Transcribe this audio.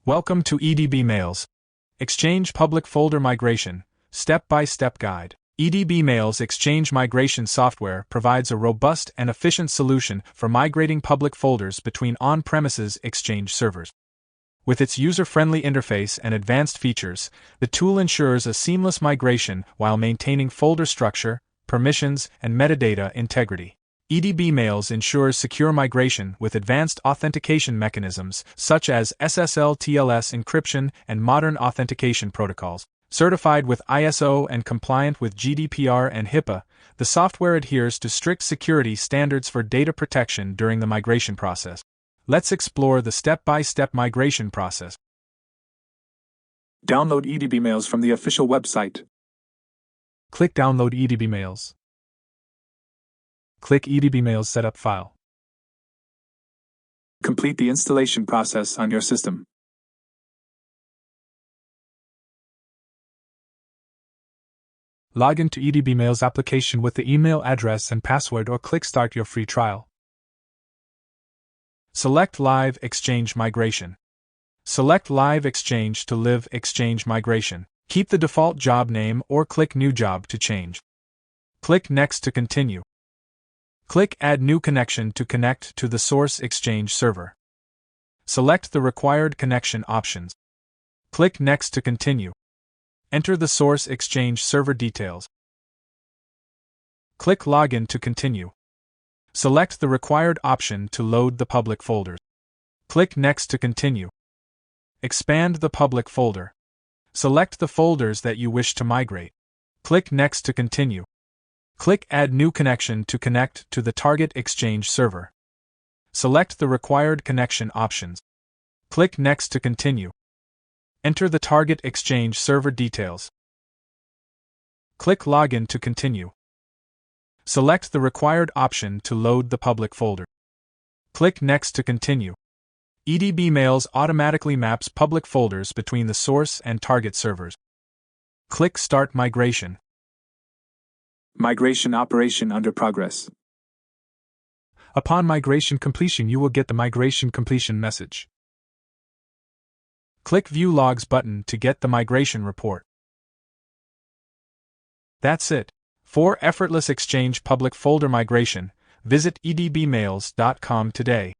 Welcome to EdbMails, Exchange Public Folder Migration, Step-by-Step Guide. EdbMails Exchange Migration Software provides a robust and efficient solution for migrating public folders between on-premises Exchange servers. With its user-friendly interface and advanced features, the tool ensures a seamless migration while maintaining folder structure, permissions, and metadata integrity. EdbMails ensures secure migration with advanced authentication mechanisms such as SSL/TLS encryption and modern authentication protocols. Certified with ISO and compliant with GDPR and HIPAA, the software adheres to strict security standards for data protection during the migration process. Let's explore the step-by-step migration process. Download EdbMails from the official website. Click Download EdbMails. Click EdbMails Setup File. Complete the installation process on your system. Log into EdbMails application with the email address and password or click Start your free trial. Select Live Exchange Migration. Select Live Exchange to Live Exchange Migration. Keep the default job name or click New Job to change. Click Next to continue. Click Add New Connection to connect to the source Exchange server. Select the required connection options. Click Next to continue. Enter the source Exchange server details. Click Login to continue. Select the required option to load the public folders. Click Next to continue. Expand the public folder. Select the folders that you wish to migrate. Click Next to continue. Click Add New Connection to connect to the target Exchange server. Select the required connection options. Click Next to continue. Enter the target Exchange server details. Click Login to continue. Select the required option to load the public folder. Click Next to continue. EdbMails automatically maps public folders between the source and target servers. Click Start Migration. Migration operation under progress. Upon migration completion, you will get the migration completion message. Click View Logs button to get the migration report. That's it. For effortless Exchange public folder migration, visit edbmails.com today.